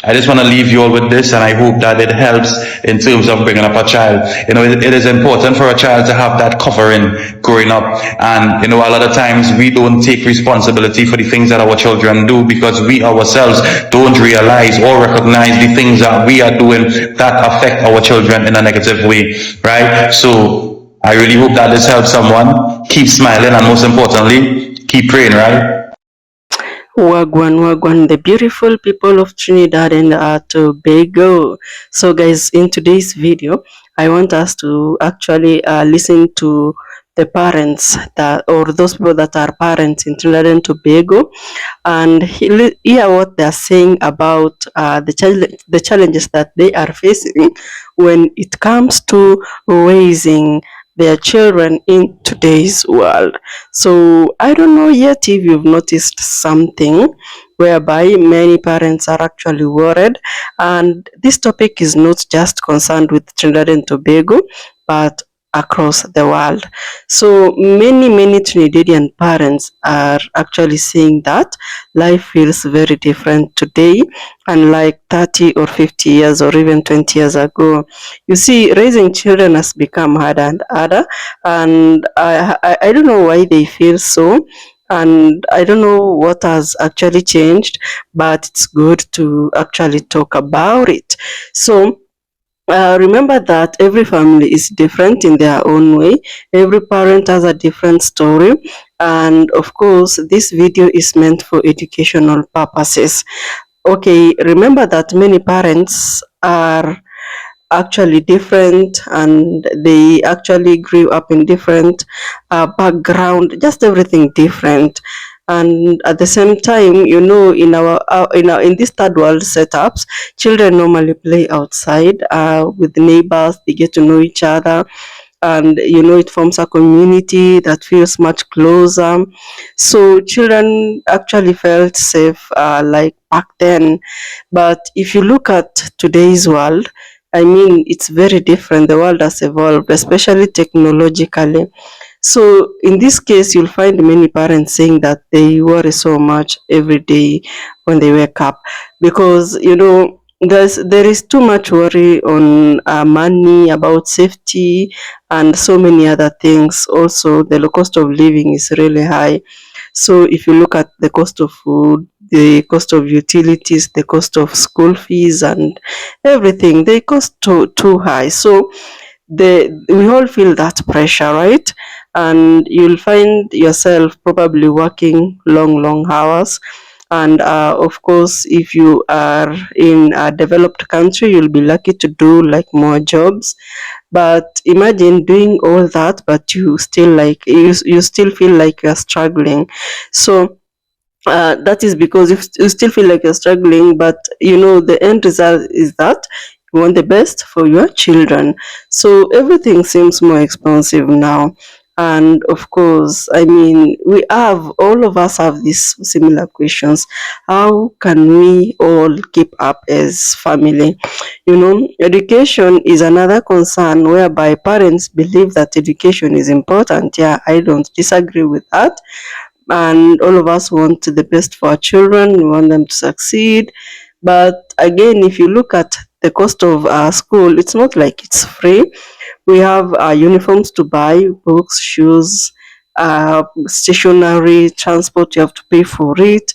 S: I just want to leave you all with this, and I hope that it helps in terms of bringing up a child. It is important for a child to have that covering growing up. And, a lot of times we don't take responsibility for the things that our children do because we ourselves don't realize or recognize the things that we are doing that affect our children in a negative way, right? So I really hope that this helps someone. Keep smiling, and most importantly, keep praying, right?
R: Wagwan, Wagwan, the beautiful people of Trinidad and Tobago. So guys, in today's video, I want us to actually listen to the parents that, or those people that are parents in Trinidad and Tobago, and hear what they're saying about the challenges that they are facing when it comes to raising their children in today's world. So I don't know yet if you've noticed something whereby many parents are actually worried, and this topic is not just concerned with Trinidad and Tobago, but across the world. So many Trinidadian parents are actually saying that life feels very different today, unlike 30 or 50 years or even 20 years ago. You see, raising children has become harder and harder, and I don't know why they feel so, and I don't know what has actually changed, but it's good to actually talk about it. So remember that every family is different in their own way. Every parent has a different story, and of course this video is meant for educational purposes. Okay, remember that many parents are actually different, and they actually grew up in different background, just everything different. And at the same time, in these third world setups, children normally play outside with neighbors. They get to know each other, and it forms a community that feels much closer. So children actually felt safe like back then. But if you look at today's world, I mean, it's very different. The world has evolved, especially technologically. So in this case, you'll find many parents saying that they worry so much every day when they wake up, because there is too much worry on money, about safety, and so many other things. Also, the cost of living is really high. So if you look at the cost of food, the cost of utilities, the cost of school fees, and everything, they cost too high. So we all feel that pressure, right? And you'll find yourself probably working long hours. And of course, if you are in a developed country, you'll be lucky to do like more jobs. But imagine doing all that, but you still you still feel like you're struggling. So that is because you still feel like you're struggling, but the end result is that you want the best for your children. So everything seems more expensive now. And of course, I mean, all of us have these similar questions. How can we all keep up as family? Education is another concern, whereby parents believe that education is important. Yeah, I don't disagree with that, and all of us want the best for our children. We want them to succeed. But again, if you look at the cost of school, it's not like it's free. We have uniforms to buy, books, shoes, stationery, transport. You have to pay for it.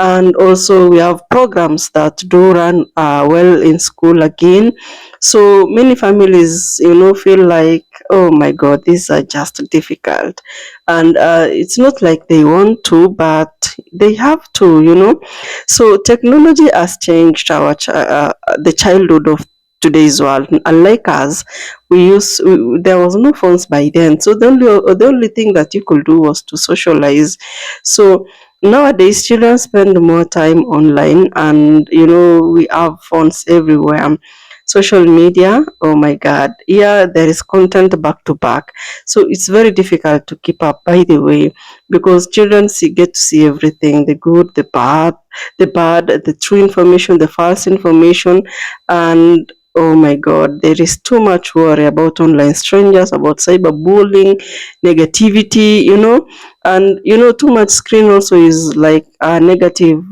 R: And also we have programs that do run well in school again. So many families feel like, oh my god, these are just difficult, and it's not like they want to, but they have to. So technology has changed the childhood of today's world. Unlike us, there was no phones by then, so the only thing that you could do was to socialize. So nowadays children spend more time online, and we have phones everywhere, social media. Oh my god, yeah, there is content back to back, so it's very difficult to keep up. By the way, because children get to see everything, the good, the bad, the true information, the false information. And oh my god, there is too much worry about online strangers, about cyberbullying, negativity, and too much screen also is like negative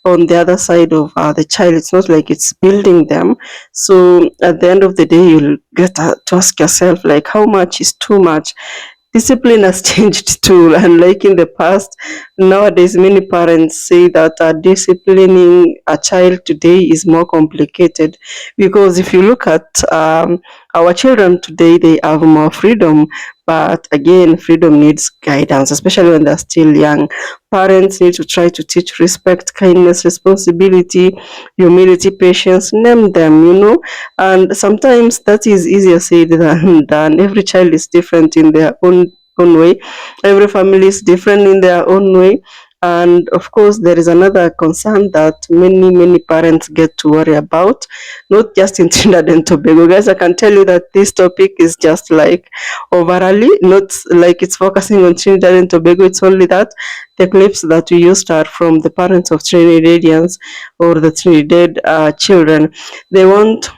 R: on the other side of the child. It's not like it's building them. So at the end of the day, you'll get to ask yourself, like, how much is too much? Discipline has changed too. Unlike in the past, nowadays many parents say that disciplining a child today is more complicated, because if you look at our children today, they have more freedom. But again, freedom needs guidance, especially when they're still young. Parents need to try to teach respect, kindness, responsibility, humility, patience, name them. And sometimes that is easier said than done. Every child is different in their own way. Every family is different in their own way. And of course, there is another concern that many parents get to worry about, not just in Trinidad and Tobago. Guys, I can tell you that this topic is just like overally, not like it's focusing on Trinidad and Tobago. It's only that the clips that we used are from the parents of Trinidadians or the Trinidad children. They want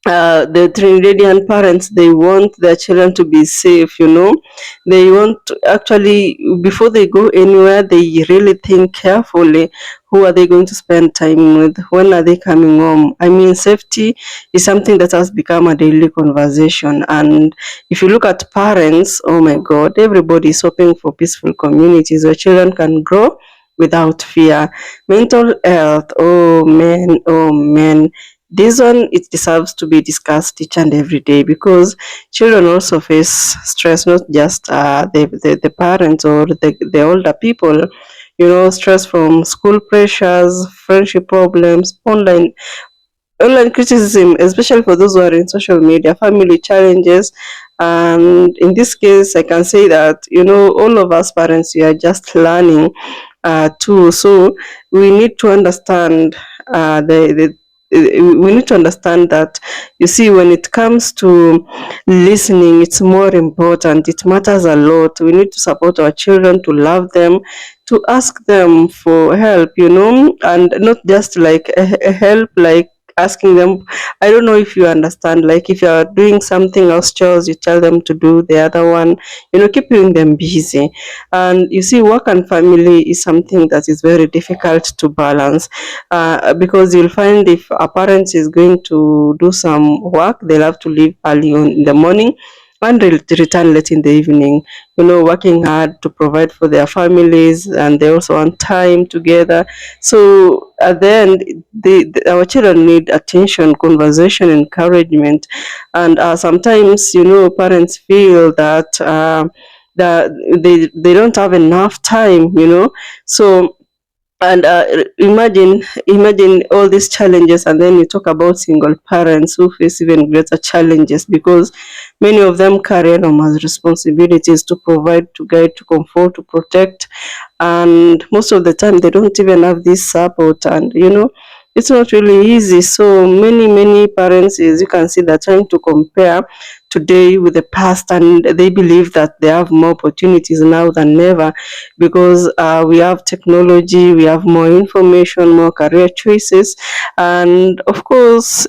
R: the Trinidadian parents, they want their children to be safe. They want to actually, before they go anywhere, they really think carefully, who are they going to spend time with, when are they coming home. I mean, safety is something that has become a daily conversation. And if you look at parents, oh my god, everybody is hoping for peaceful communities where children can grow without fear. Mental health, oh man, this one, it deserves to be discussed each and every day, because children also face stress, not just the parents or the older people. Stress from school pressures, friendship problems, online criticism, especially for those who are in social media, family challenges. And in this case, I can say that, all of us parents, we are just learning too. So we need to understand we need to understand that, you see, when it comes to listening, it's more important. It matters a lot. We need to support our children, to love them, to ask them for help, and not just like a help, like asking them. I don't know if you understand, like if you're doing something else, chores, you tell them to do the other one, keeping them busy. And you see, work and family is something that is very difficult to balance, because you'll find if a parent is going to do some work, they'll have to leave early on in the morning and return late in the evening, working hard to provide for their families, and they also want time together. So at the end, our children need attention, conversation, encouragement. And sometimes, parents feel that they don't have enough time, so. And imagine all these challenges, and then you talk about single parents who face even greater challenges, because many of them carry enormous responsibilities to provide, to guide, to comfort, to protect. And most of the time they don't even have this support, and it's not really easy. So many parents, as you can see, they're trying to compare today with the past, and they believe that they have more opportunities now than ever, because we have technology, we have more information, more career choices. And of course,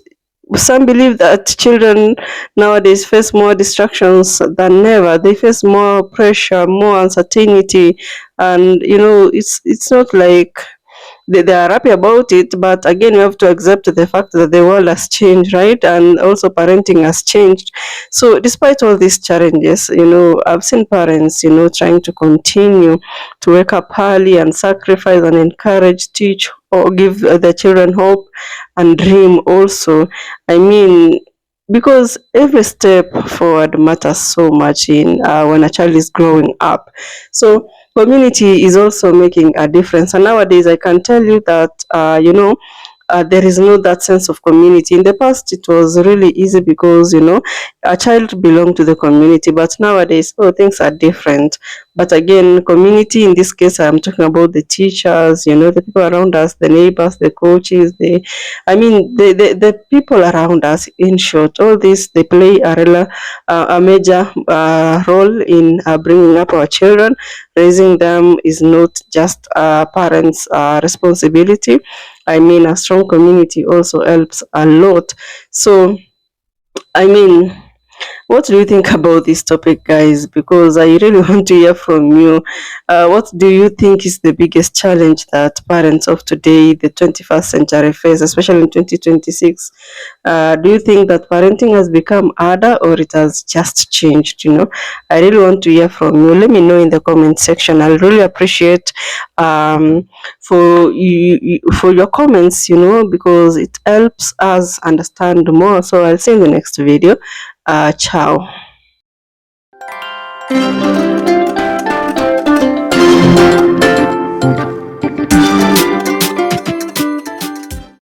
R: some believe that children nowadays face more distractions than ever. They face more pressure, more uncertainty. And it's not like they are happy about it. But again, you have to accept the fact that the world has changed, right? And also parenting has changed. So despite all these challenges, I've seen parents, trying to continue to wake up early and sacrifice and encourage, teach, or give their children hope and dream also. I mean, because every step forward matters so much in when a child is growing up. So community is also making a difference. And nowadays, I can tell you that there is no that sense of community. In the past, it was really easy, because a child belonged to the community. But nowadays, things are different. But again, community in this case, I'm talking about the teachers, the people around us, the neighbors, the coaches, the people around us. In short, all this, they play a major role in bringing up our children. Raising them is not just parents' responsibility. A strong community also helps a lot. So, I mean, what do you think about this topic, guys? Because I really want to hear from you. What do you think is the biggest challenge that parents of today, the 21st century, face, especially in 2026? Do you think that parenting has become harder or it has just changed? I really want to hear from you. Let me know in the comment section. I'll really appreciate for your comments, because it helps us understand more. So I'll see you in the next video. Ciao.